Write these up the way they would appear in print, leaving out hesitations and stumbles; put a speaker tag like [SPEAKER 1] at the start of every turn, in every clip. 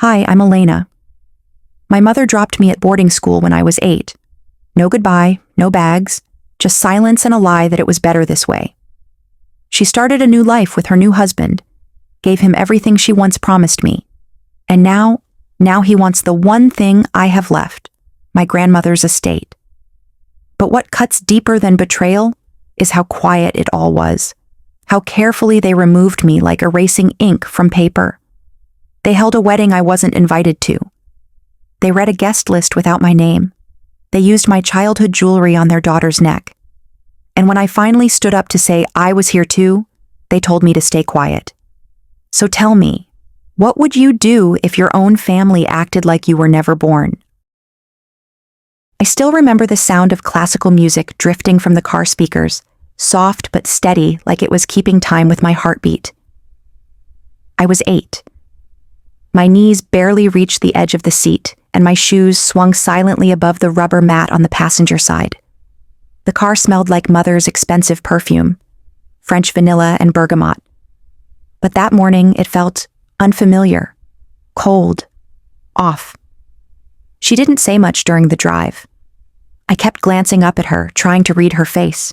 [SPEAKER 1] Hi, I'm Elena. My mother dropped me at boarding school when I was 8. No goodbye, no bags, just silence and a lie that it was better this way. She started a new life with her new husband, gave him everything she once promised me. And now he wants the one thing I have left, my grandmother's estate. But what cuts deeper than betrayal is how quiet it all was, how carefully they removed me like erasing ink from paper. They held a wedding I wasn't invited to. They read a guest list without my name. They used my childhood jewelry on their daughter's neck. And when I finally stood up to say I was here too, they told me to stay quiet. So tell me, what would you do if your own family acted like you were never born? I still remember the sound of classical music drifting from the car speakers, soft but steady like it was keeping time with my heartbeat. I was 8. My knees barely reached the edge of the seat, and my shoes swung silently above the rubber mat on the passenger side. The car smelled like Mother's expensive perfume, French vanilla and bergamot. But that morning it felt unfamiliar, cold, off. She didn't say much during the drive. I kept glancing up at her, trying to read her face,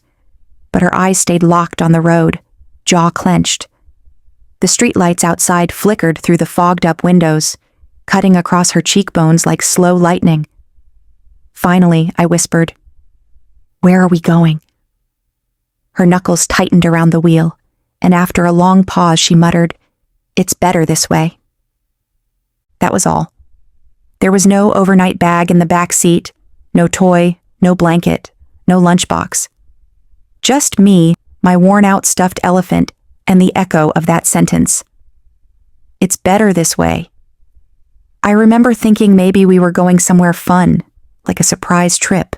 [SPEAKER 1] but her eyes stayed locked on the road, jaw clenched. The streetlights outside flickered through the fogged-up windows, cutting across her cheekbones like slow lightning. Finally, I whispered, "Where are we going?" Her knuckles tightened around the wheel, and after a long pause she muttered, "It's better this way." That was all. There was no overnight bag in the back seat, no toy, no blanket, no lunchbox. Just me, my worn-out stuffed elephant, and the echo of that sentence. It's better this way. I remember thinking maybe we were going somewhere fun, like a surprise trip.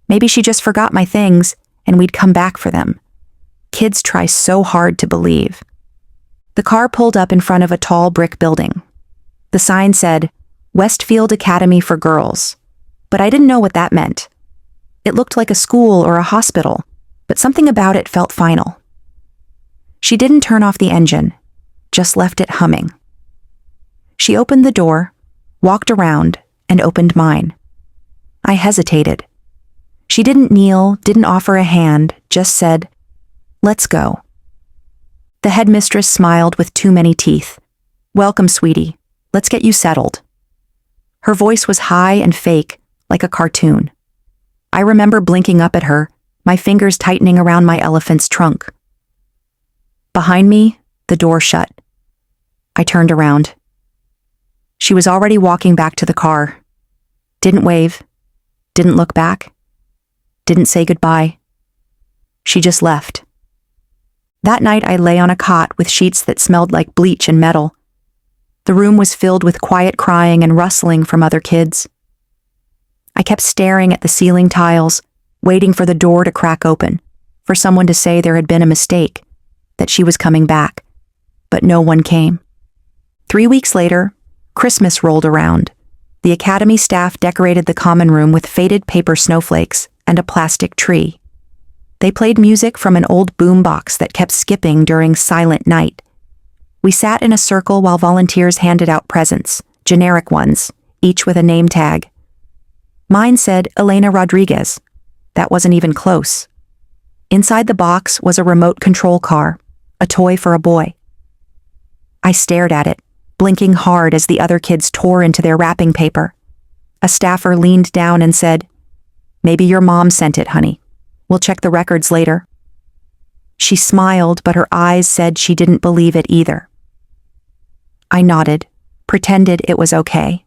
[SPEAKER 1] Maybe she just forgot my things, and we'd come back for them. Kids try so hard to believe. The car pulled up in front of a tall brick building. The sign said, Westfield Academy for Girls, but I didn't know what that meant. It looked like a school or a hospital, but something about it felt final. She didn't turn off the engine, just left it humming. She opened the door, walked around, and opened mine. I hesitated. She didn't kneel, didn't offer a hand, just said, "Let's go." The headmistress smiled with too many teeth. "Welcome, sweetie. Let's get you settled." Her voice was high and fake, like a cartoon. I remember blinking up at her, my fingers tightening around my elephant's trunk. Behind me, the door shut. I turned around. She was already walking back to the car. Didn't wave, didn't look back, didn't say goodbye. She just left. That night I lay on a cot with sheets that smelled like bleach and metal. The room was filled with quiet crying and rustling from other kids. I kept staring at the ceiling tiles, waiting for the door to crack open, for someone to say there had been a mistake, that she was coming back, but no one came. 3 weeks later, Christmas rolled around. The academy staff decorated the common room with faded paper snowflakes and a plastic tree. They played music from an old boombox that kept skipping during Silent Night. We sat in a circle while volunteers handed out presents, generic ones, each with a name tag. Mine said Elena Rodriguez. That wasn't even close. Inside the box was a remote control car, a toy for a boy. I stared at it, blinking hard as the other kids tore into their wrapping paper. A staffer leaned down and said, "Maybe your mom sent it, honey. We'll check the records later." She smiled, but her eyes said she didn't believe it either. I nodded, pretended it was okay.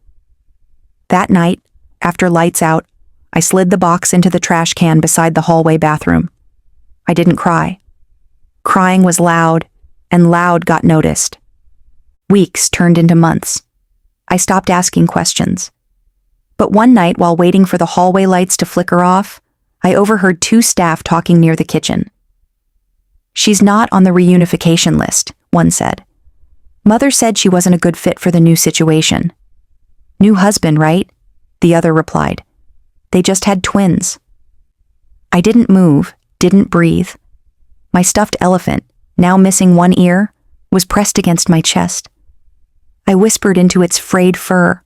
[SPEAKER 1] That night, after lights out, I slid the box into the trash can beside the hallway bathroom. I didn't cry. Crying was loud, and loud got noticed. Weeks turned into months. I stopped asking questions. But one night, while waiting for the hallway lights to flicker off, I overheard 2 staff talking near the kitchen. "She's not on the reunification list," one said. "Mother said she wasn't a good fit for the new situation." "New husband, right?" the other replied. "They just had twins." I didn't move, didn't breathe. My stuffed elephant, now missing one ear, was pressed against my chest. I whispered into its frayed fur.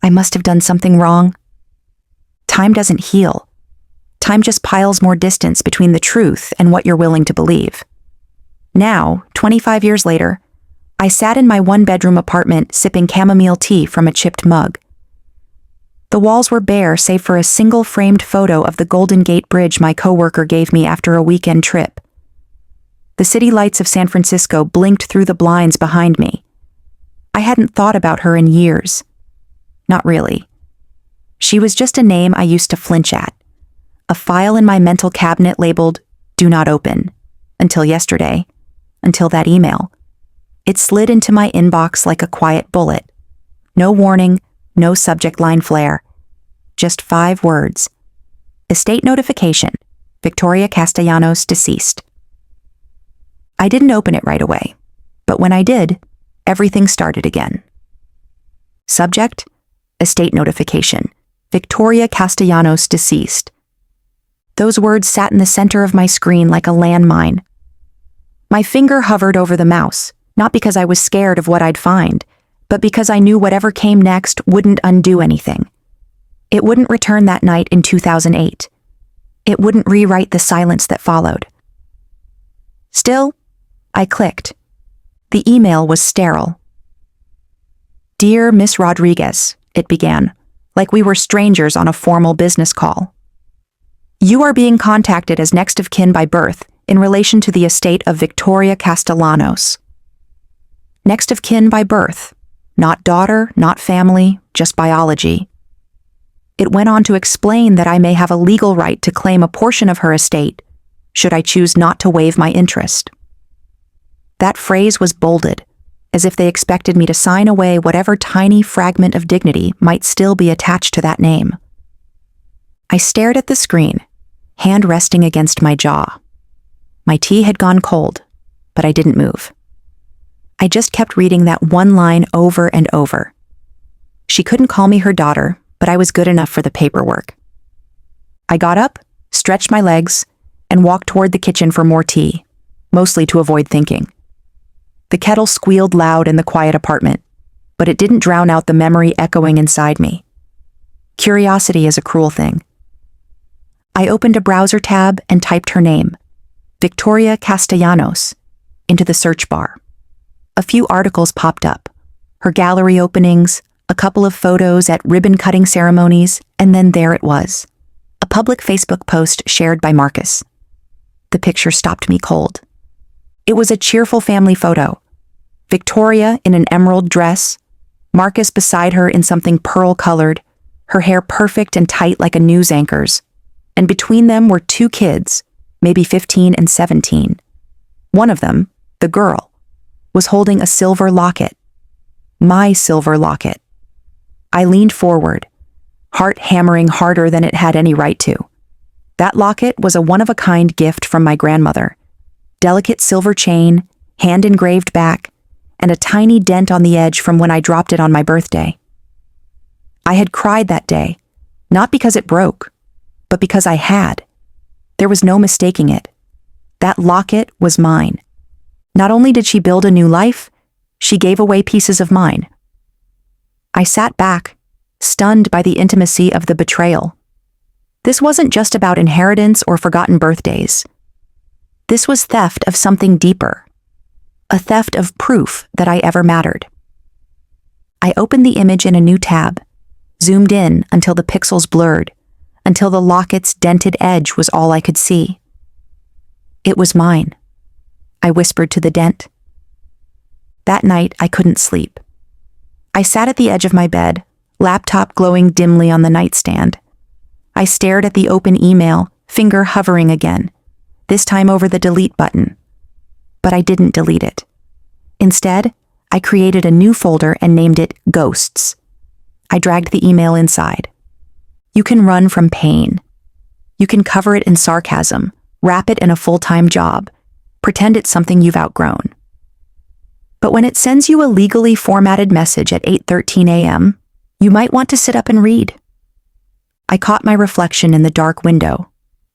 [SPEAKER 1] I must have done something wrong. Time doesn't heal. Time just piles more distance between the truth and what you're willing to believe. Now, 25 years later, I sat in my one-bedroom apartment sipping chamomile tea from a chipped mug. The walls were bare save for a single framed photo of the Golden Gate Bridge my coworker gave me after a weekend trip. The city lights of San Francisco blinked through the blinds behind me. I hadn't thought about her in years. Not really. She was just a name I used to flinch at. A file in my mental cabinet labeled, "Do not open," until yesterday, until that email. It slid into my inbox like a quiet bullet. No warning, no subject line flair. Just 5 words. Estate notification. Victoria Castellanos deceased. I didn't open it right away, but when I did, everything started again. Subject: estate notification. Victoria Castellanos deceased. Those words sat in the center of my screen like a landmine. My finger hovered over the mouse, not because I was scared of what I'd find, but because I knew whatever came next wouldn't undo anything. It wouldn't return that night in 2008. It wouldn't rewrite the silence that followed. Still, I clicked. The email was sterile. "Dear Miss Rodriguez," it began, like we were strangers on a formal business call. "You are being contacted as next of kin by birth in relation to the estate of Victoria Castellanos." Next of kin by birth. Not daughter, not family, just biology. It went on to explain that I may have a legal right to claim a portion of her estate, should I choose not to waive my interest. That phrase was bolded, as if they expected me to sign away whatever tiny fragment of dignity might still be attached to that name. I stared at the screen, hand resting against my jaw. My tea had gone cold, but I didn't move. I just kept reading that one line over and over. She couldn't call me her daughter, but I was good enough for the paperwork. I got up, stretched my legs, and walked toward the kitchen for more tea, mostly to avoid thinking. The kettle squealed loud in the quiet apartment, but it didn't drown out the memory echoing inside me. Curiosity is a cruel thing. I opened a browser tab and typed her name, Victoria Castellanos, into the search bar. A few articles popped up, her gallery openings, a couple of photos at ribbon-cutting ceremonies, and then there it was, a public Facebook post shared by Marcus. The picture stopped me cold. It was a cheerful family photo. Victoria in an emerald dress, Marcus beside her in something pearl-colored, her hair perfect and tight like a news anchor's, and between them were 2 kids, maybe 15 and 17. One of them, the girl, was holding a silver locket. My silver locket. I leaned forward, heart hammering harder than it had any right to. That locket was a one-of-a-kind gift from my grandmother. Delicate silver chain, hand-engraved back, and a tiny dent on the edge from when I dropped it on my birthday. I had cried that day, not because it broke, but because I had. There was no mistaking it. That locket was mine. Not only did she build a new life, she gave away pieces of mine. I sat back, stunned by the intimacy of the betrayal. This wasn't just about inheritance or forgotten birthdays. This was theft of something deeper. A theft of proof that I ever mattered. I opened the image in a new tab, zoomed in until the pixels blurred, until the locket's dented edge was all I could see. It was mine. I whispered to the dent. That night, I couldn't sleep. I sat at the edge of my bed, laptop glowing dimly on the nightstand. I stared at the open email, finger hovering again, this time over the delete button. But I didn't delete it. Instead, I created a new folder and named it Ghosts. I dragged the email inside. You can run from pain. You can cover it in sarcasm, wrap it in a full-time job, pretend it's something you've outgrown. But when it sends you a legally formatted message at 8:13 a.m., you might want to sit up and read. I caught my reflection in the dark window,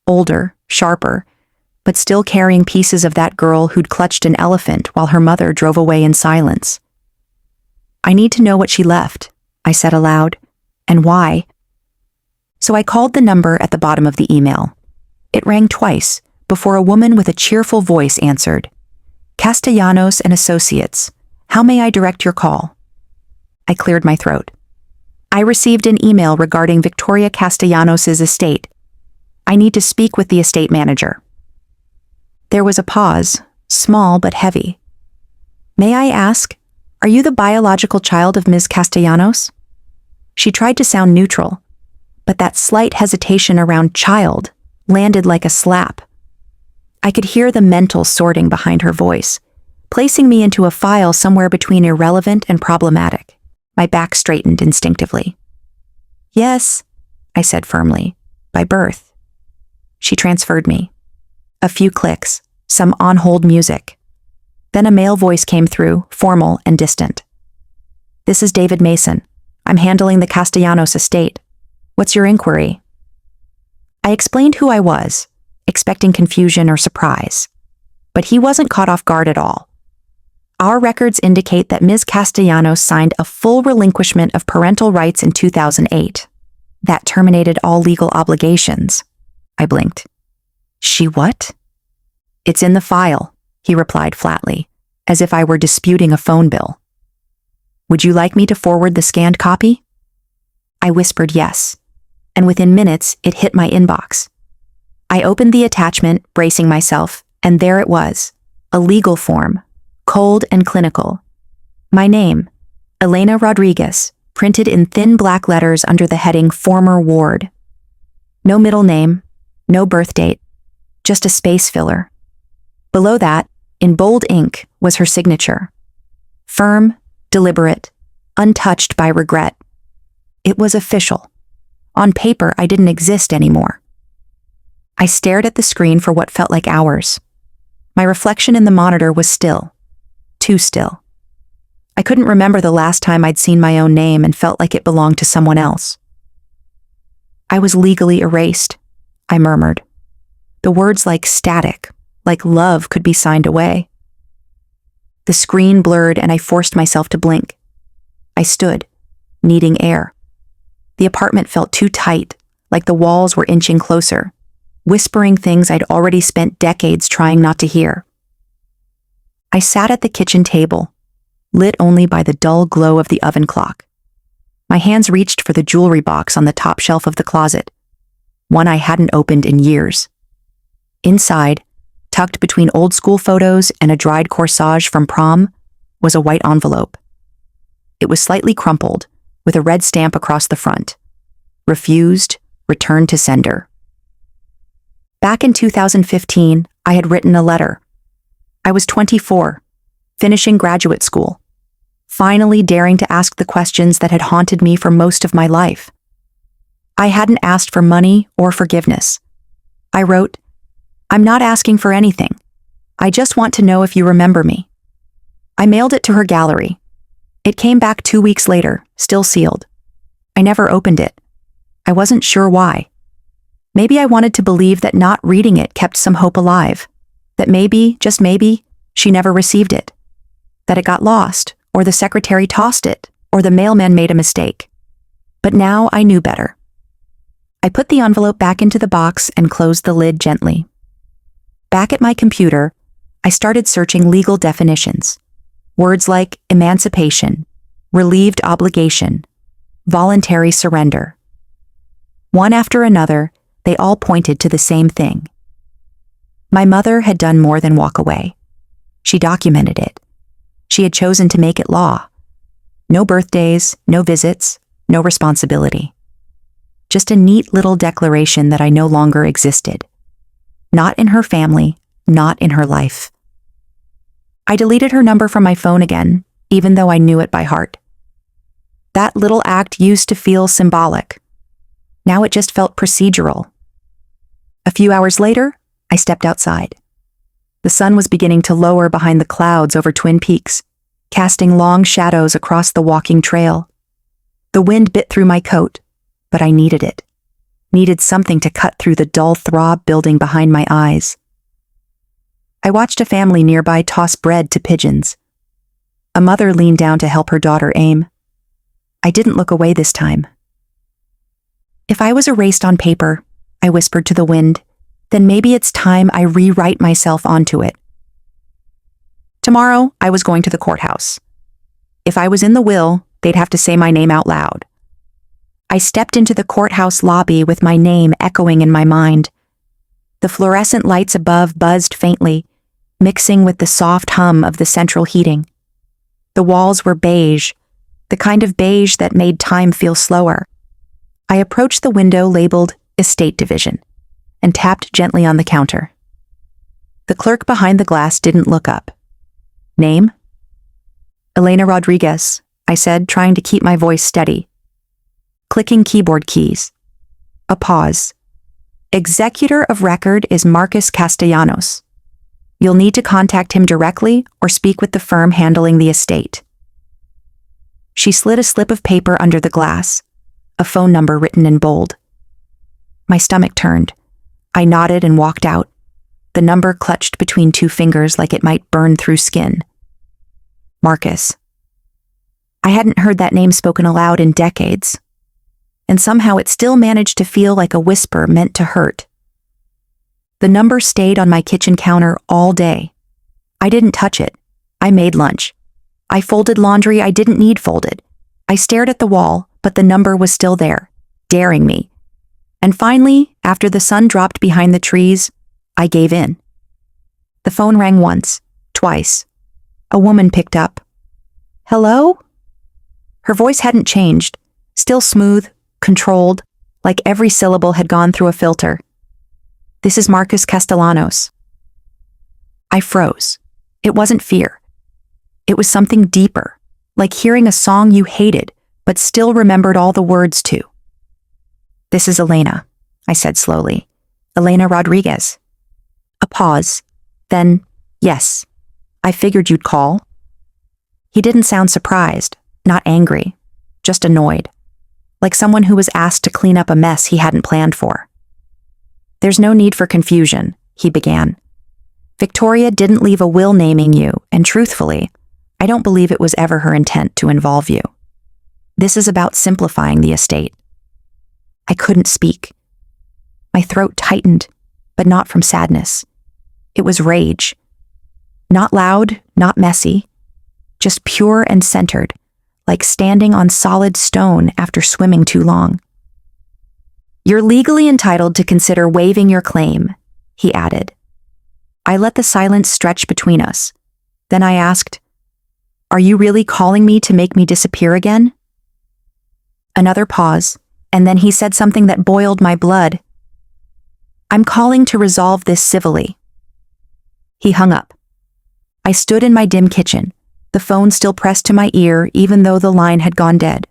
[SPEAKER 1] older, sharper, but still carrying pieces of that girl who'd clutched an elephant while her mother drove away in silence. I need to know what she left, I said aloud, and why. So I called the number at the bottom of the email. It rang twice before a woman with a cheerful voice answered. Castellanos and Associates, how may I direct your call? I cleared my throat. I received an email regarding Victoria Castellanos' estate. I need to speak with the estate manager. There was a pause, small but heavy. May I ask, are you the biological child of Ms. Castellanos? She tried to sound neutral, but that slight hesitation around child landed like a slap. I could hear the mental sorting behind her voice, placing me into a file somewhere between irrelevant and problematic. My back straightened instinctively. Yes, I said firmly, by birth. She transferred me. A few clicks, some on-hold music. Then a male voice came through, formal and distant. This is David Mason. I'm handling the Castellanos estate. What's your inquiry? I explained who I was, expecting confusion or surprise. But he wasn't caught off guard at all. Our records indicate that Ms. Castellanos signed a full relinquishment of parental rights in 2008. That terminated all legal obligations. I blinked. She what? It's in the file, he replied flatly, as if I were disputing a phone bill. Would you like me to forward the scanned copy? I whispered yes, and within minutes it hit my inbox. I opened the attachment, bracing myself, and there it was, a legal form, cold and clinical. My name, Elena Rodriguez, printed in thin black letters under the heading Former Ward. No middle name, no birth date, just a space filler. Below that, in bold ink, was her signature. Firm, deliberate, untouched by regret. It was official. On paper, I didn't exist anymore. I stared at the screen for what felt like hours. My reflection in the monitor was still. Too still. I couldn't remember the last time I'd seen my own name and felt like it belonged to someone else. I was legally erased, I murmured. The words like static, like love could be signed away. The screen blurred and I forced myself to blink. I stood, needing air. The apartment felt too tight, like the walls were inching closer, whispering things I'd already spent decades trying not to hear. I sat at the kitchen table, lit only by the dull glow of the oven clock. My hands reached for the jewelry box on the top shelf of the closet, one I hadn't opened in years. Inside, tucked between old school photos and a dried corsage from prom, was a white envelope. It was slightly crumpled, with a red stamp across the front. Refused, returned to sender. Back in 2015, I had written a letter. I was 24, finishing graduate school, finally daring to ask the questions that had haunted me for most of my life. I hadn't asked for money or forgiveness. I wrote, I'm not asking for anything. I just want to know if you remember me. I mailed it to her gallery. It came back 2 weeks later, still sealed. I never opened it. I wasn't sure why. Maybe I wanted to believe that not reading it kept some hope alive. That maybe, just maybe, she never received it. That it got lost, or the secretary tossed it, or the mailman made a mistake. But now I knew better. I put the envelope back into the box and closed the lid gently. Back at my computer, I started searching legal definitions. Words like emancipation, relieved obligation, voluntary surrender. One after another, they all pointed to the same thing. My mother had done more than walk away. She documented it. She had chosen to make it law. No birthdays, no visits, no responsibility. Just a neat little declaration that I no longer existed. Not in her family, not in her life. I deleted her number from my phone again, even though I knew it by heart. That little act used to feel symbolic. Now it just felt procedural. A few hours later, I stepped outside. The sun was beginning to lower behind the clouds over Twin Peaks, casting long shadows across the walking trail. The wind bit through my coat, but I needed it. Needed something to cut through the dull throb building behind my eyes. I watched a family nearby toss bread to pigeons. A mother leaned down to help her daughter aim. I didn't look away this time. If I was erased on paper, I whispered to the wind, then maybe it's time I rewrite myself onto it. Tomorrow, I was going to the courthouse. If I was in the will, they'd have to say my name out loud. I stepped into the courthouse lobby with my name echoing in my mind. The fluorescent lights above buzzed faintly, mixing with the soft hum of the central heating. The walls were beige, the kind of beige that made time feel slower. I approached the window labeled Estate Division and tapped gently on the counter. The clerk behind the glass didn't look up. Name? Elena Rodriguez, I said, trying to keep my voice steady. Clicking keyboard keys. A pause. Executor of record is Marcus Castellanos. You'll need to contact him directly or speak with the firm handling the estate. She slid a slip of paper under the glass, a phone number written in bold. My stomach turned. I nodded and walked out, the number clutched between two fingers like it might burn through skin. Marcus. I hadn't heard that name spoken aloud in decades, and somehow it still managed to feel like a whisper meant to hurt. The number stayed on my kitchen counter all day. I didn't touch it. I made lunch. I folded laundry I didn't need folded. I stared at the wall, but the number was still there, daring me. And finally, after the sun dropped behind the trees, I gave in. The phone rang once, twice. A woman picked up. Hello? Her voice hadn't changed, still smooth, controlled, like every syllable had gone through a filter. This is Marcus Castellanos. I froze. It wasn't fear. It was something deeper, like hearing a song you hated, but still remembered all the words to. This is Elena, I said slowly. Elena Rodriguez. A pause. Then, yes, I figured you'd call. He didn't sound surprised, not angry, just annoyed, like someone who was asked to clean up a mess he hadn't planned for. There's no need for confusion, he began. Victoria didn't leave a will naming you, and truthfully, I don't believe it was ever her intent to involve you. This is about simplifying the estate. I couldn't speak. My throat tightened, but not from sadness. It was rage. Not loud, not messy, just pure and centered, like standing on solid stone after swimming too long. You're legally entitled to consider waiving your claim, he added. I let the silence stretch between us. Then I asked, Are you really calling me to make me disappear again? Another pause, and then he said something that boiled my blood. I'm calling to resolve this civilly. He hung up. I stood in my dim kitchen, the phone still pressed to my ear even though the line had gone dead.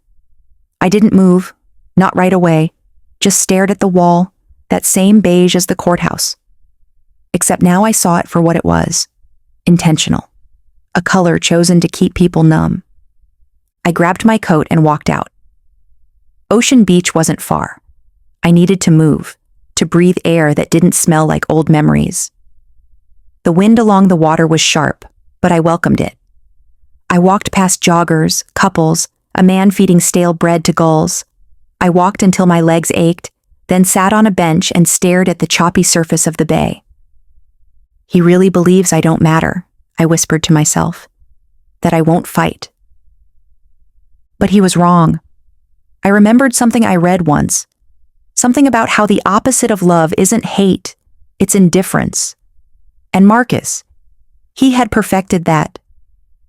[SPEAKER 1] I didn't move, not right away, just stared at the wall, that same beige as the courthouse. Except now I saw it for what it was, intentional, a color chosen to keep people numb. I grabbed my coat and walked out. Ocean Beach wasn't far. I needed to move, to breathe air that didn't smell like old memories. The wind along the water was sharp, but I welcomed it. I walked past joggers, couples, a man feeding stale bread to gulls. I walked until my legs ached, then sat on a bench and stared at the choppy surface of the bay. He really believes I don't matter, I whispered to myself, that I won't fight. But he was wrong. I remembered something I read once, something about how the opposite of love isn't hate, it's indifference. And Marcus, he had perfected that.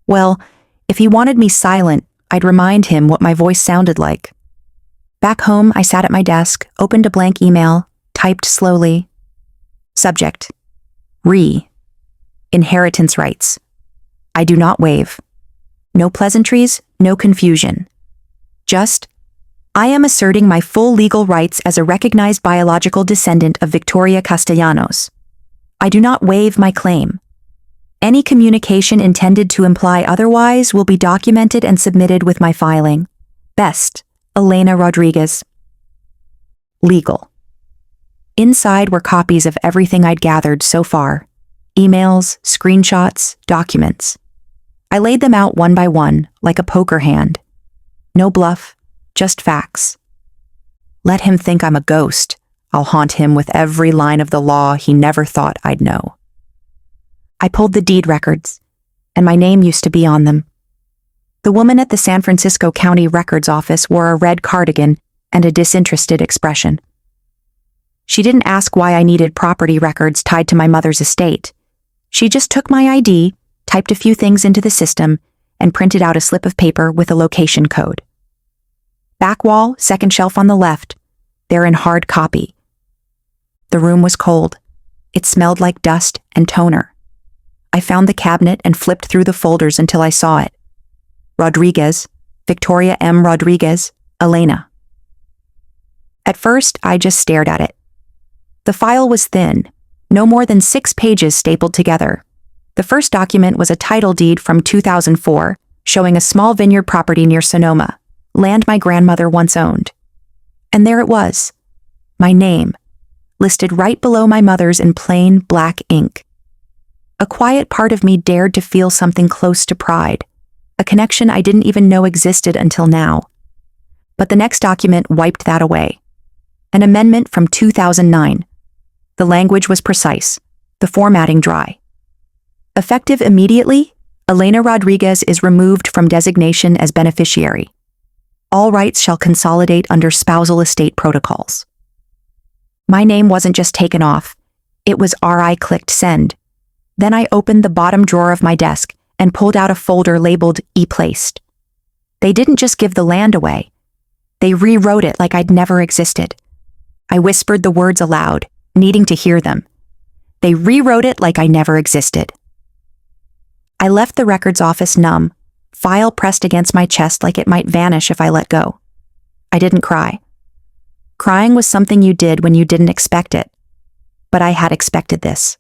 [SPEAKER 1] Well, if he wanted me silent, I'd remind him what my voice sounded like. Back home, I sat at my desk, opened a blank email, typed slowly. Subject: Inheritance rights. I do not waive. No pleasantries, no confusion. Just, I am asserting my full legal rights as a recognized biological descendant of Victoria Castellanos. I do not waive my claim. Any communication intended to imply otherwise will be documented and submitted with my filing. Best, Elena Rodriguez. Legal. Inside were copies of everything I'd gathered so far. Emails, screenshots, documents. I laid them out one by one, like a poker hand. No bluff, just facts. Let him think I'm a ghost. I'll haunt him with every line of the law he never thought I'd know. I pulled the deed records, and my name used to be on them. The woman at the San Francisco County Records Office wore a red cardigan and a disinterested expression. She didn't ask why I needed property records tied to my mother's estate. She just took my ID, typed a few things into the system, and printed out a slip of paper with a location code. Back wall, second shelf on the left. They're in hard copy. The room was cold. It smelled like dust and toner. I found the cabinet and flipped through the folders until I saw it. Rodriguez, Victoria M. Rodriguez, Elena. At first, I just stared at it. The file was thin, no more than 6 pages stapled together. The first document was a title deed from 2004, showing a small vineyard property near Sonoma, land my grandmother once owned. And there it was, my name, listed right below my mother's in plain black ink. A quiet part of me dared to feel something close to pride, a connection I didn't even know existed until now. But the next document wiped that away. An amendment from 2009. The language was precise, the formatting dry. Effective immediately, Elena Rodriguez is removed from designation as beneficiary. All rights shall consolidate under spousal estate protocols. My name wasn't just taken off, it was I clicked send. Then I opened the bottom drawer of my desk and pulled out a folder labeled E-Placed. They didn't just give the land away. They rewrote it like I'd never existed. I whispered the words aloud, needing to hear them. They rewrote it like I never existed. I left the records office numb, file pressed against my chest like it might vanish if I let go. I didn't cry. Crying was something you did when you didn't expect it. But I had expected this.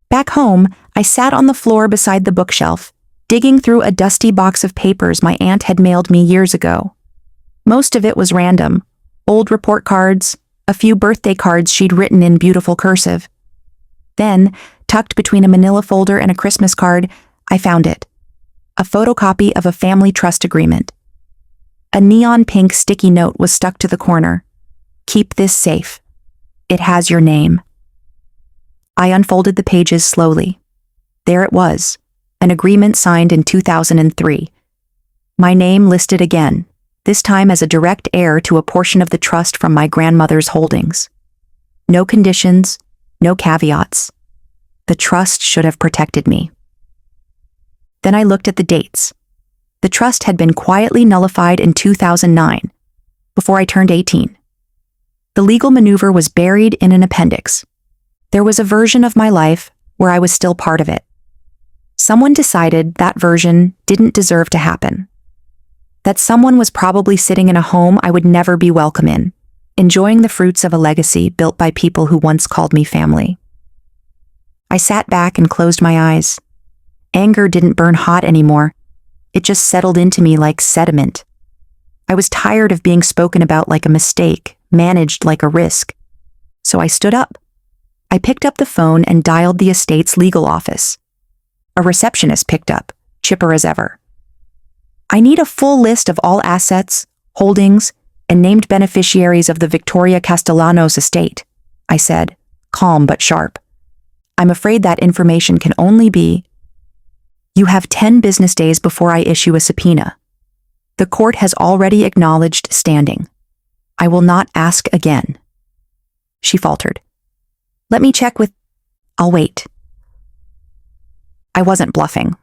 [SPEAKER 1] Back home, I sat on the floor beside the bookshelf, digging through a dusty box of papers my aunt had mailed me years ago. Most of it was random. Old report cards, a few birthday cards she'd written in beautiful cursive. Then, tucked between a manila folder and a Christmas card, I found it. A photocopy of a family trust agreement. A neon pink sticky note was stuck to the corner. Keep this safe. It has your name. I unfolded the pages slowly. There it was, an agreement signed in 2003. My name listed again, this time as a direct heir to a portion of the trust from my grandmother's holdings. No conditions, no caveats. The trust should have protected me. Then I looked at the dates. The trust had been quietly nullified in 2009, before I turned 18. The legal maneuver was buried in an appendix. There was a version of my life where I was still part of it. Someone decided that version didn't deserve to happen. That someone was probably sitting in a home I would never be welcome in, enjoying the fruits of a legacy built by people who once called me family. I sat back and closed my eyes. Anger didn't burn hot anymore. It just settled into me like sediment. I was tired of being spoken about like a mistake, managed like a risk. So I stood up. I picked up the phone and dialed the estate's legal office. A receptionist picked up, chipper as ever. I need a full list of all assets, holdings, and named beneficiaries of the Victoria Castellanos estate, I said, calm but sharp. I'm afraid that information can only be... You have 10 business days before I issue a subpoena. The court has already acknowledged standing. I will not ask again. She faltered. Let me check with... I'll wait. I wasn't bluffing.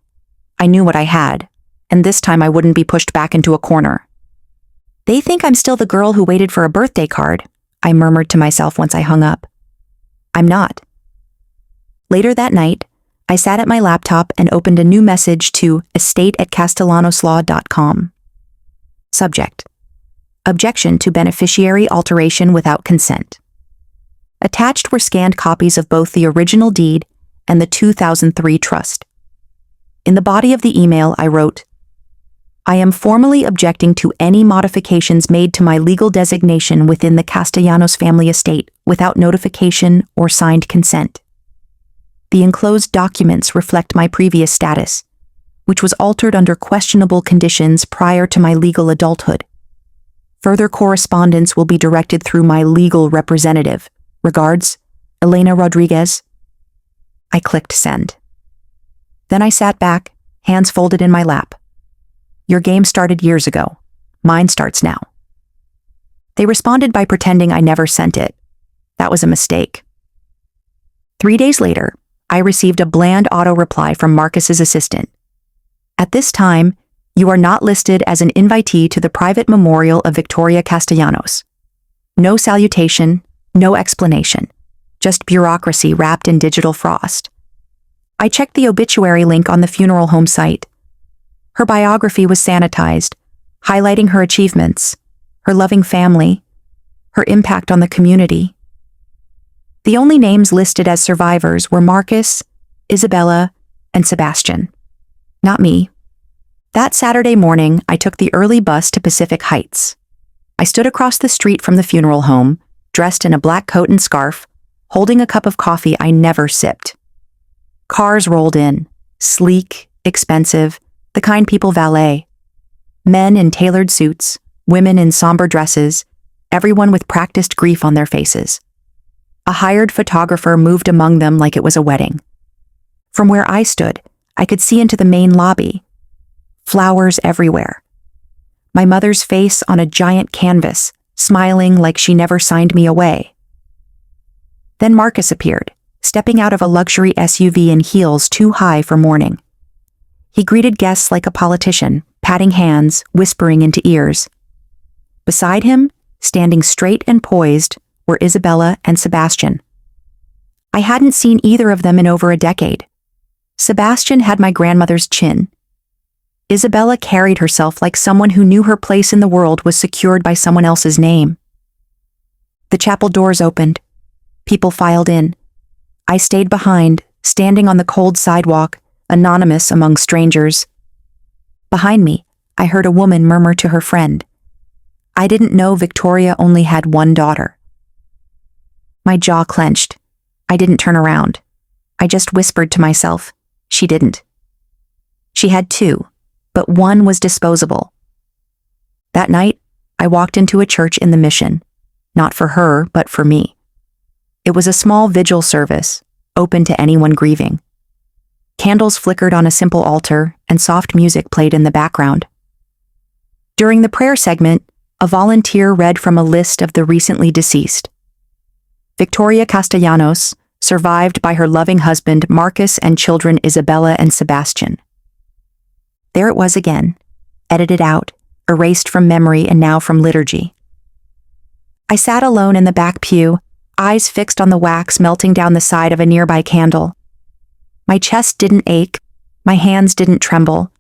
[SPEAKER 1] I knew what I had, and this time I wouldn't be pushed back into a corner. They think I'm still the girl who waited for a birthday card, I murmured to myself once I hung up. I'm not. Later that night, I sat at my laptop and opened a new message to estate@castellanoslaw.com. Subject: Objection to beneficiary alteration without consent. Attached were scanned copies of both the original deed and the 2003 trust. In the body of the email, I wrote, I am formally objecting to any modifications made to my legal designation within the Castellanos family estate without notification or signed consent. The enclosed documents reflect my previous status, which was altered under questionable conditions prior to my legal adulthood. Further correspondence will be directed through my legal representative. Regards, Elena Rodriguez. I clicked send. Then I sat back, hands folded in my lap. Your game started years ago. Mine starts now. They responded by pretending I never sent it. That was a mistake. 3 days later, I received a bland auto reply from Marcus's assistant. At this time, you are not listed as an invitee to the private memorial of Victoria Castellanos. No salutation, no explanation, just bureaucracy wrapped in digital frost. I checked the obituary link on the funeral home site. Her biography was sanitized, highlighting her achievements, her loving family, her impact on the community. The only names listed as survivors were Marcus, Isabella, and Sebastian. Not me. That Saturday morning, I took the early bus to Pacific Heights. I stood across the street from the funeral home, dressed in a black coat and scarf, holding a cup of coffee I never sipped. Cars rolled in, sleek, expensive, the kind people valet. Men in tailored suits, women in somber dresses, everyone with practiced grief on their faces. A hired photographer moved among them like it was a wedding. From where I stood, I could see into the main lobby. Flowers everywhere. My mother's face on a giant canvas, smiling like she never signed me away. Then Marcus appeared, stepping out of a luxury SUV in heels too high for mourning. He greeted guests like a politician, patting hands, whispering into ears. Beside him, standing straight and poised, were Isabella and Sebastian. I hadn't seen either of them in over a decade. Sebastian had my grandmother's chin. Isabella carried herself like someone who knew her place in the world was secured by someone else's name. The chapel doors opened. People filed in. I stayed behind, standing on the cold sidewalk, anonymous among strangers. Behind me, I heard a woman murmur to her friend. I didn't know Victoria only had one daughter. My jaw clenched. I didn't turn around. I just whispered to myself, she didn't. She had two, but one was disposable. That night, I walked into a church in the Mission, not for her, but for me. It was a small vigil service, open to anyone grieving. Candles flickered on a simple altar, and soft music played in the background. During the prayer segment, a volunteer read from a list of the recently deceased. Victoria Castellanos, survived by her loving husband Marcus and children Isabella and Sebastian. There it was again, edited out, erased from memory and now from liturgy. I sat alone in the back pew, eyes fixed on the wax melting down the side of a nearby candle. My chest didn't ache, my hands didn't tremble.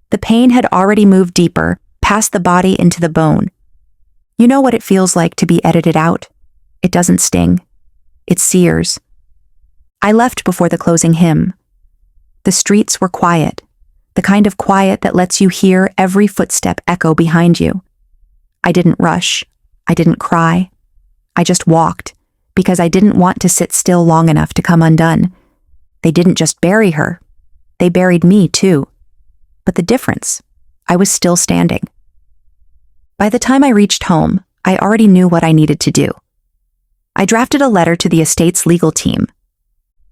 [SPEAKER 1] The pain had already moved deeper, past the body into the bone. You know what it feels like to be edited out? It doesn't sting. It sears. I left before the closing hymn. The streets were quiet, the kind of quiet that lets you hear every footstep echo behind you. I didn't rush. I didn't cry. I just walked, because I didn't want to sit still long enough to come undone. They didn't just bury her. They buried me, too. But the difference, I was still standing. By the time I reached home, I already knew what I needed to do. I drafted a letter to the estate's legal team.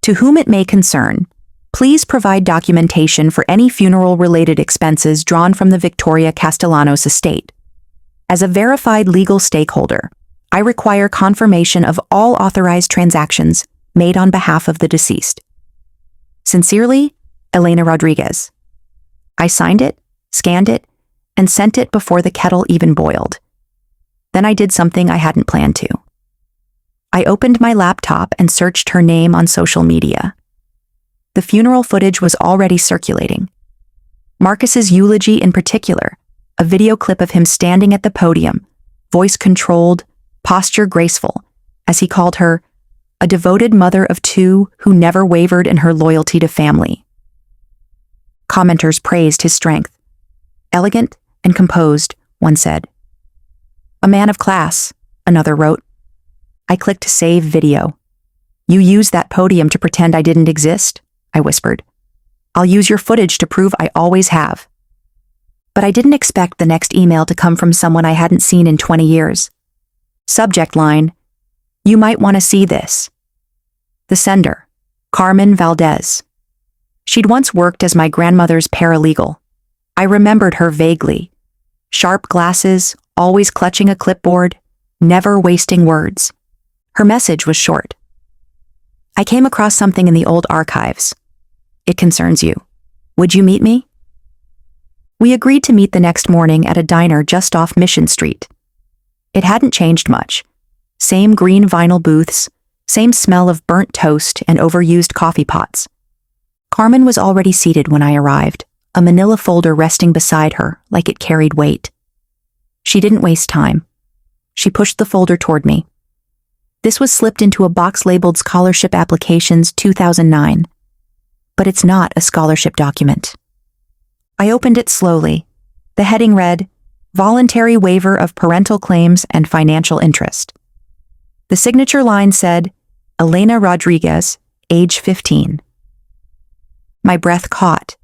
[SPEAKER 1] To whom it may concern, please provide documentation for any funeral-related expenses drawn from the Victoria Castellanos estate. As a verified legal stakeholder, I require confirmation of all authorized transactions made on behalf of the deceased. Sincerely, Elena Rodriguez. I signed it, scanned it, and sent it before the kettle even boiled. Then I did something I hadn't planned to. I opened my laptop and searched her name on social media. The funeral footage was already circulating. Marcus's eulogy in particular, a video clip of him standing at the podium, voice controlled, posture graceful, as he called her, a devoted mother of two who never wavered in her loyalty to family. Commenters praised his strength. Elegant and composed, one said. A man of class, another wrote. I clicked save video. You used that podium to pretend I didn't exist, I whispered. I'll use your footage to prove I always have. But I didn't expect the next email to come from someone I hadn't seen in 20 years. Subject line, "You might want to see this." The sender, Carmen Valdez. She'd once worked as my grandmother's paralegal. I remembered her vaguely. Sharp glasses, always clutching a clipboard, never wasting words. Her message was short. "I came across something in the old archives. It concerns you. Would you meet me?" We agreed to meet the next morning at a diner just off Mission Street. It hadn't changed much. Same green vinyl booths, same smell of burnt toast and overused coffee pots. Carmen was already seated when I arrived, a manila folder resting beside her like it carried weight. She didn't waste time. She pushed the folder toward me. This was slipped into a box labeled Scholarship Applications 2009. But it's not a scholarship document. I opened it slowly. The heading read, "Voluntary Waiver of Parental Claims and Financial Interest." The signature line said, "Elena Rodriguez, age 15. My breath caught.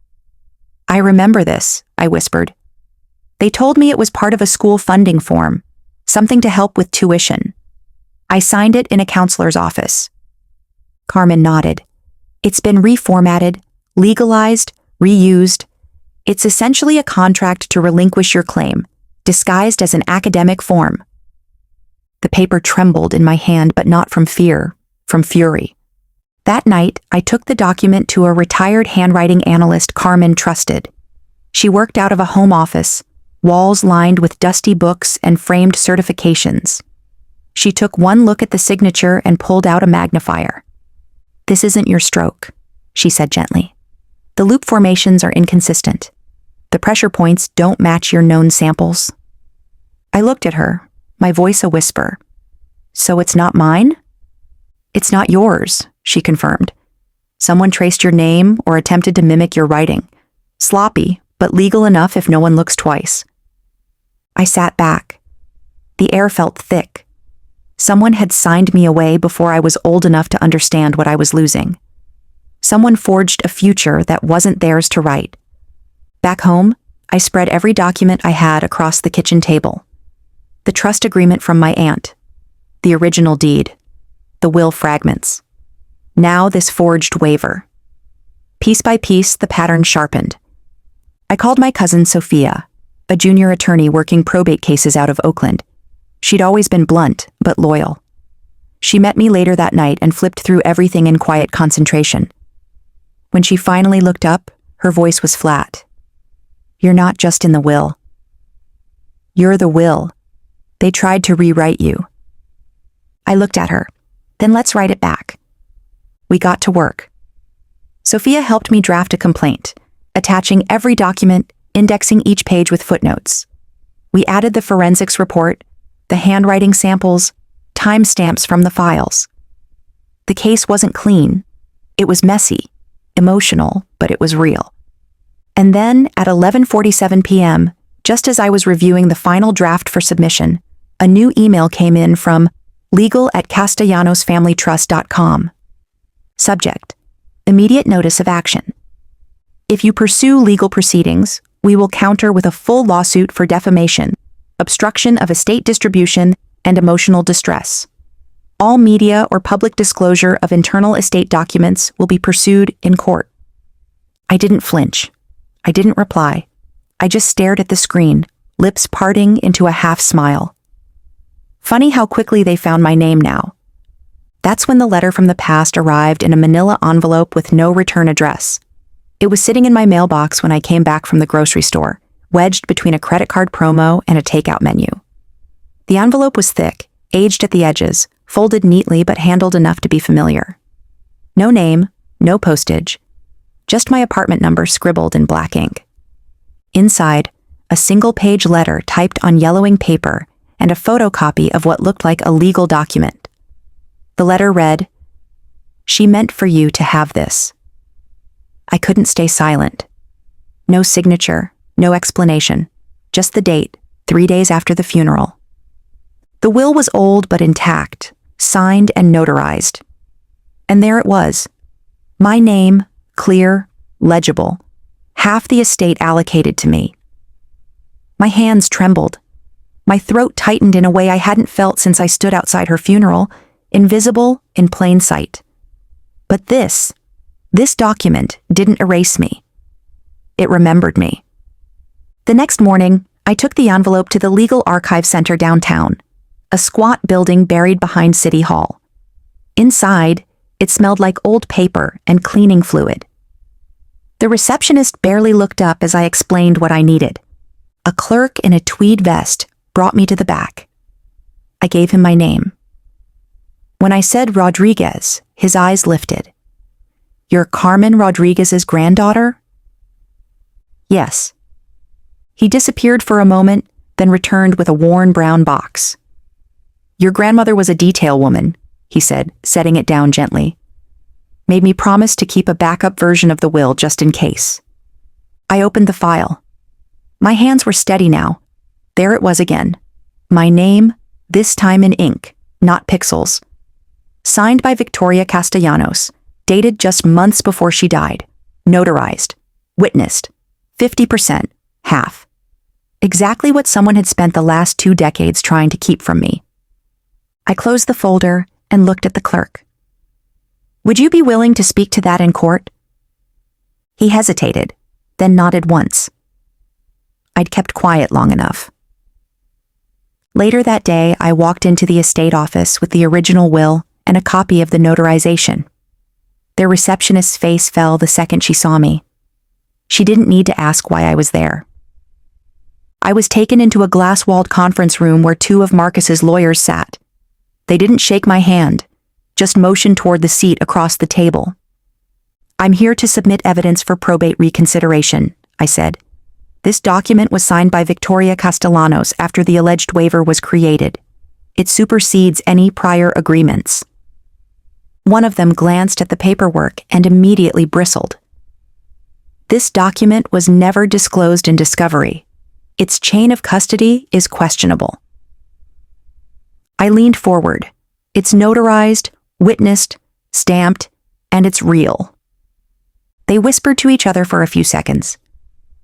[SPEAKER 1] "I remember this," I whispered. "They told me it was part of a school funding form, something to help with tuition. I signed it in a counselor's office." Carmen nodded. "It's been reformatted, legalized, reused. It's essentially a contract to relinquish your claim, disguised as an academic form." The paper trembled in my hand, but not from fear, from fury. That night, I took the document to a retired handwriting analyst Carmen trusted. She worked out of a home office, walls lined with dusty books and framed certifications. She took one look at the signature and pulled out a magnifier. "This isn't your stroke," she said gently. "The loop formations are inconsistent. The pressure points don't match your known samples." I looked at her, my voice a whisper. "So it's not mine?" "It's not yours," she confirmed. "Someone traced your name or attempted to mimic your writing. Sloppy, but legal enough if no one looks twice." I sat back. The air felt thick. Someone had signed me away before I was old enough to understand what I was losing. Someone forged a future that wasn't theirs to write. Back home, I spread every document I had across the kitchen table. The trust agreement from my aunt, the original deed, the will fragments. Now this forged waiver. Piece by piece, the pattern sharpened. I called my cousin Sophia, a junior attorney working probate cases out of Oakland. She'd always been blunt, but loyal. She met me later that night and flipped through everything in quiet concentration. When she finally looked up, her voice was flat. "You're not just in the will. You're the will. They tried to rewrite you." I looked at her. "Then let's write it back." We got to work. Sophia helped me draft a complaint, attaching every document, indexing each page with footnotes. We added the forensics report, the handwriting samples, timestamps from the files. The case wasn't clean. It was messy, emotional, but it was real. And then, at 11:47 p.m., just as I was reviewing the final draft for submission, a new email came in from legal@castellanosfamilytrust.com. Subject: Immediate notice of action. If you pursue legal proceedings, we will counter with a full lawsuit for defamation, obstruction of estate distribution, and emotional distress. All media or public disclosure of internal estate documents will be pursued in court. I didn't flinch. I didn't reply. I just stared at the screen, lips parting into a half smile. Funny how quickly they found my name now. That's when the letter from the past arrived in a manila envelope with no return address. It was sitting in my mailbox when I came back from the grocery store, wedged between a credit card promo and a takeout menu. The envelope was thick, aged at the edges, folded neatly but handled enough to be familiar. No name, no postage, just my apartment number scribbled in black ink. Inside, a single-page letter typed on yellowing paper and a photocopy of what looked like a legal document. The letter read, "She meant for you to have this." I couldn't stay silent. No signature, no explanation, just the date, 3 days after the funeral. The will was old but intact, signed and notarized. And there it was. My name, clear, legible, half the estate allocated to me. My hands trembled. My throat tightened in a way I hadn't felt since I stood outside her funeral, invisible in plain sight. But this document didn't erase me. It remembered me. The next morning, I took the envelope to the Legal Archive Center downtown, a squat building buried behind City Hall. Inside, it smelled like old paper and cleaning fluid. The receptionist barely looked up as I explained what I needed. A clerk in a tweed vest brought me to the back. I gave him my name. When I said Rodriguez, his eyes lifted. "You're Carmen Rodriguez's granddaughter?" "Yes." He disappeared for a moment, then returned with a worn brown box. "Your grandmother was a detail woman," he said, setting it down gently. "Made me promise to keep a backup version of the will just in case." I opened the file. My hands were steady now. There it was again. My name, this time in ink, not pixels. Signed by Victoria Castellanos, dated just months before she died. Notarized. Witnessed. 50%. Half. Exactly what someone had spent the last 2 decades trying to keep from me. I closed the folder and looked at the clerk. "Would you be willing to speak to that in court?" He hesitated, then nodded once. I'd kept quiet long enough. Later that day, I walked into the estate office with the original will and a copy of the notarization. Their receptionist's face fell the second she saw me. She didn't need to ask why I was there. I was taken into a glass-walled conference room where 2 of Marcus's lawyers sat. They didn't shake my hand, just motioned toward the seat across the table. "I'm here to submit evidence for probate reconsideration," I said. "This document was signed by Victoria Castellanos after the alleged waiver was created. It supersedes any prior agreements." One of them glanced at the paperwork and immediately bristled. "This document was never disclosed in discovery. Its chain of custody is questionable." I leaned forward. "It's notarized, witnessed, stamped, and it's real." They whispered to each other for a few seconds.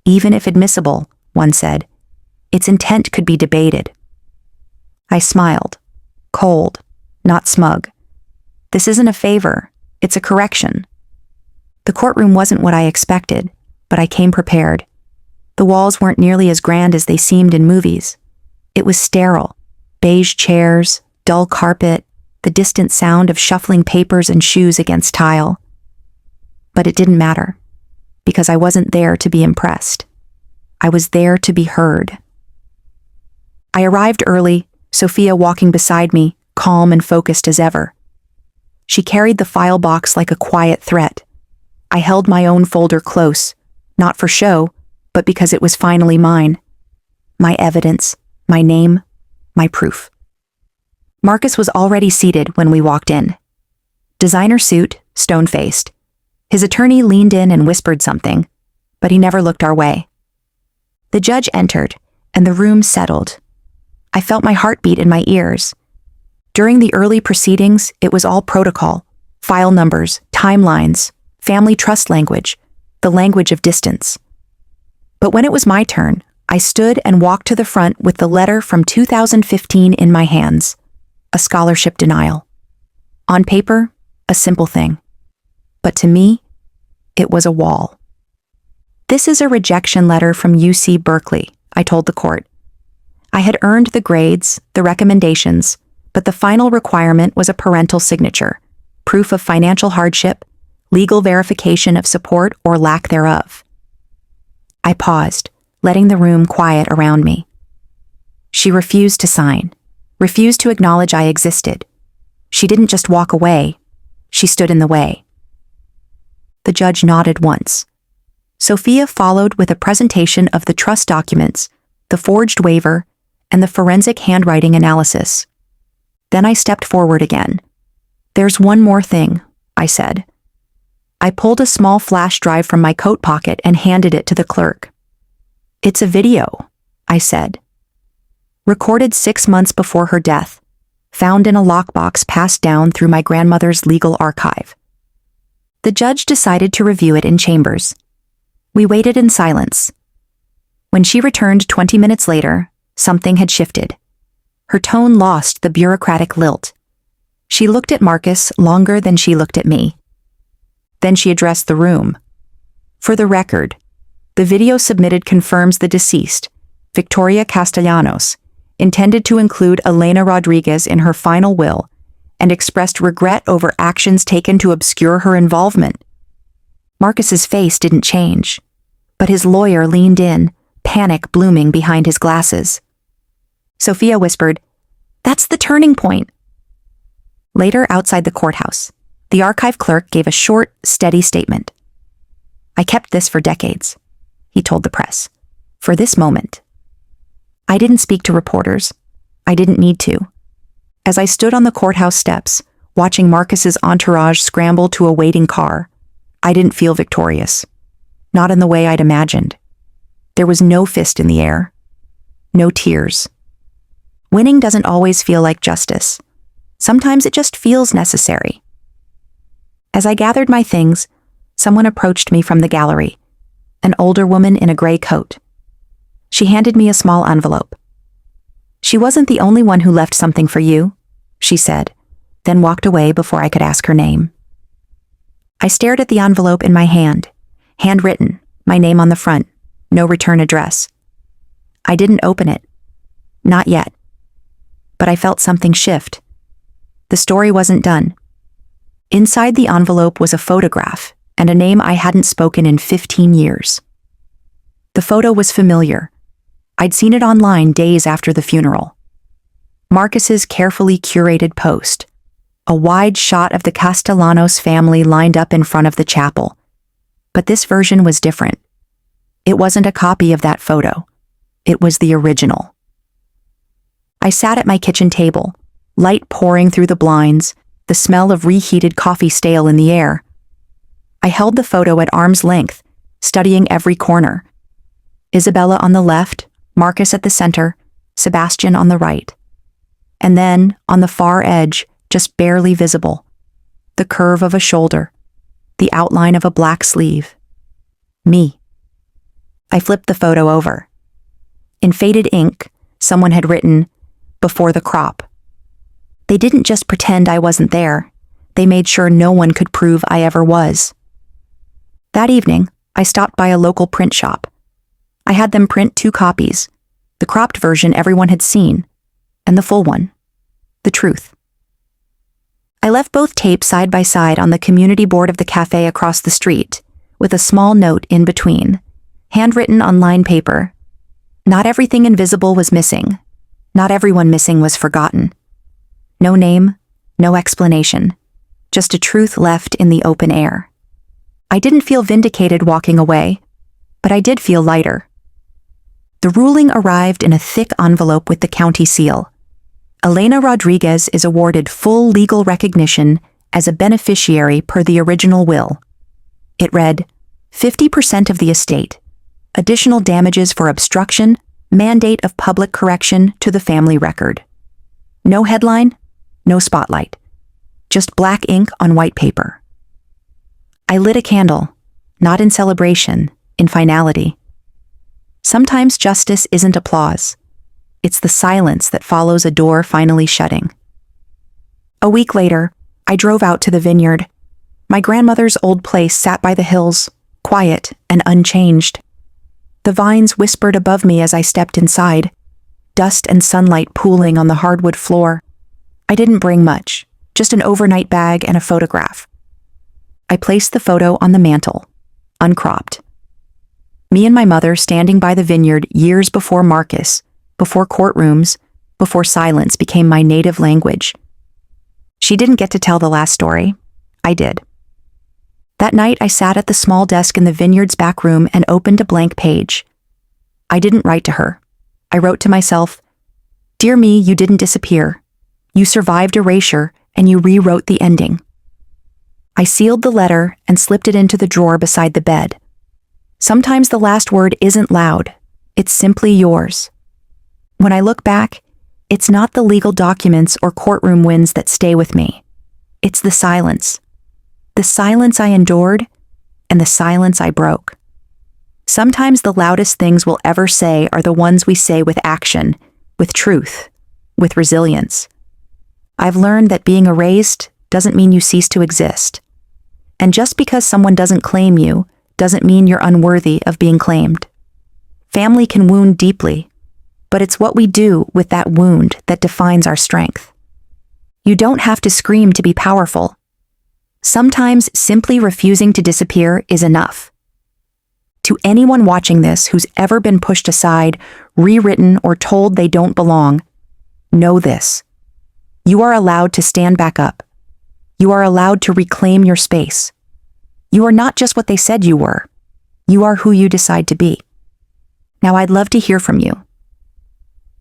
[SPEAKER 1] "Even if admissible," one said, "its intent could be debated." I smiled. Cold, not smug. "This isn't a favor, it's a correction." The courtroom wasn't what I expected, but I came prepared. The walls weren't nearly as grand as they seemed in movies. It was sterile. Beige chairs, dull carpet, the distant sound of shuffling papers and shoes against tile. But it didn't matter, because I wasn't there to be impressed. I was there to be heard. I arrived early, Sophia walking beside me, calm and focused as ever. She carried the file box like a quiet threat. I held my own folder close, not for show, but because it was finally mine. My evidence, my name, my proof. Marcus was already seated when we walked in. Designer suit, stone-faced. His attorney leaned in and whispered something, but he never looked our way. The judge entered, and the room settled. I felt my heartbeat in my ears. During the early proceedings, it was all protocol, file numbers, timelines, family trust language, the language of distance. But when it was my turn, I stood and walked to the front with the letter from 2015 in my hands, a scholarship denial. On paper, a simple thing. But to me, it was a wall. "This is a rejection letter from UC Berkeley," I told the court. I had earned the grades, the recommendations, but the final requirement was a parental signature, proof of financial hardship, legal verification of support or lack thereof. I paused, letting the room quiet around me. She refused to sign, refused to acknowledge I existed. She didn't just walk away, she stood in the way. The judge nodded once. Sophia followed with a presentation of the trust documents, the forged waiver, and the forensic handwriting analysis. Then I stepped forward again. "There's one more thing," I said. I pulled a small flash drive from my coat pocket and handed it to the clerk. "It's a video," I said. "Recorded 6 months before her death, found in a lockbox passed down through my grandmother's legal archive." The judge decided to review it in chambers. We waited in silence. When she returned 20 minutes later, something had shifted. Her tone lost the bureaucratic lilt. She looked at Marcus longer than she looked at me. Then she addressed the room. For the record, the video submitted confirms the deceased, Victoria Castellanos, intended to include Elena Rodriguez in her final will and expressed regret over actions taken to obscure her involvement. Marcus's face didn't change, but his lawyer leaned in, panic blooming behind his glasses. Sophia whispered, "That's the turning point." Later, outside the courthouse, the archive clerk gave a short, steady statement. "I kept this for decades," he told the press, "for this moment." I didn't speak to reporters. I didn't need to. As I stood on the courthouse steps, watching Marcus's entourage scramble to a waiting car, I didn't feel victorious. Not in the way I'd imagined. There was no fist in the air. No tears. Winning doesn't always feel like justice. Sometimes it just feels necessary. As I gathered my things, someone approached me from the gallery, an older woman in a gray coat. She handed me a small envelope. "She wasn't the only one who left something for you," she said, then walked away before I could ask her name. I stared at the envelope in my hand, handwritten, my name on the front, no return address. I didn't open it. Not yet. But I felt something shift. The story wasn't done. Inside the envelope was a photograph and a name I hadn't spoken in 15 years. The photo was familiar. I'd seen it online days after the funeral. Marcus's carefully curated post, a wide shot of the Castellanos family lined up in front of the chapel. But this version was different. It wasn't a copy of that photo. It was the original. I sat at my kitchen table, light pouring through the blinds, the smell of reheated coffee stale in the air. I held the photo at arm's length, studying every corner. Isabella on the left, Marcus at the center, Sebastian on the right. And then, on the far edge, just barely visible, the curve of a shoulder, the outline of a black sleeve. Me. I flipped the photo over. In faded ink, someone had written, "Before the crop." They didn't just pretend I wasn't there. They made sure no one could prove I ever was. That evening, I stopped by a local print shop. I had them print 2 copies, the cropped version everyone had seen, and the full one, the truth. I left both tapes side by side on the community board of the cafe across the street, with a small note in between, handwritten on lined paper. Not everything invisible was missing. Not everyone missing was forgotten. No name, no explanation, just a truth left in the open air. I didn't feel vindicated walking away, but I did feel lighter. The ruling arrived in a thick envelope with the county seal. Elena Rodriguez is awarded full legal recognition as a beneficiary per the original will. It read, 50% of the estate, additional damages for obstruction, mandate of public correction to the family record. No headline, no spotlight, just black ink on white paper. I lit a candle, not in celebration, in finality. Sometimes justice isn't applause. It's the silence that follows a door finally shutting. A week later, I drove out to the vineyard. My grandmother's old place sat by the hills, quiet and unchanged. The vines whispered above me as I stepped inside, dust and sunlight pooling on the hardwood floor. I didn't bring much, just an overnight bag and a photograph. I placed the photo on the mantel, uncropped. Me and my mother standing by the vineyard years before Marcus, before courtrooms, before silence became my native language. She didn't get to tell the last story. I did. That night I sat at the small desk in the vineyard's back room and opened a blank page. I didn't write to her. I wrote to myself, "Dear me, you didn't disappear. You survived erasure and you rewrote the ending." I sealed the letter and slipped it into the drawer beside the bed. Sometimes the last word isn't loud. It's simply yours. When I look back, it's not the legal documents or courtroom wins that stay with me. It's the silence. The silence I endured and the silence I broke. Sometimes the loudest things we'll ever say are the ones we say with action, with truth, with resilience. I've learned that being erased doesn't mean you cease to exist. And just because someone doesn't claim you doesn't mean you're unworthy of being claimed. Family can wound deeply, but it's what we do with that wound that defines our strength. You don't have to scream to be powerful. Sometimes simply refusing to disappear is enough. To anyone watching this who's ever been pushed aside, rewritten, or told they don't belong, know this. You are allowed to stand back up. You are allowed to reclaim your space. You are not just what they said you were. You are who you decide to be. Now, I'd love to hear from you.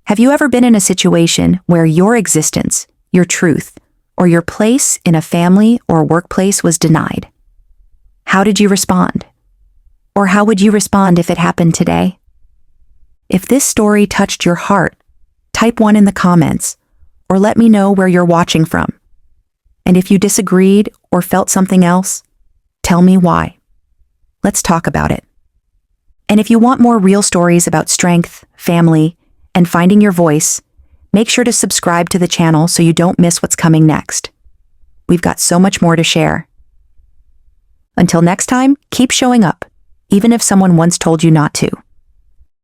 [SPEAKER 1] Have you ever been in a situation where your existence, your truth, or your place in a family or workplace was denied? How did you respond? Or how would you respond if it happened today? If this story touched your heart, type 1 in the comments, or let me know where you're watching from. And if you disagreed or felt something else, tell me why. Let's talk about it. And if you want more real stories about strength, family, and finding your voice, make sure to subscribe to the channel so you don't miss what's coming next. We've got so much more to share. Until next time, keep showing up, even if someone once told you not to.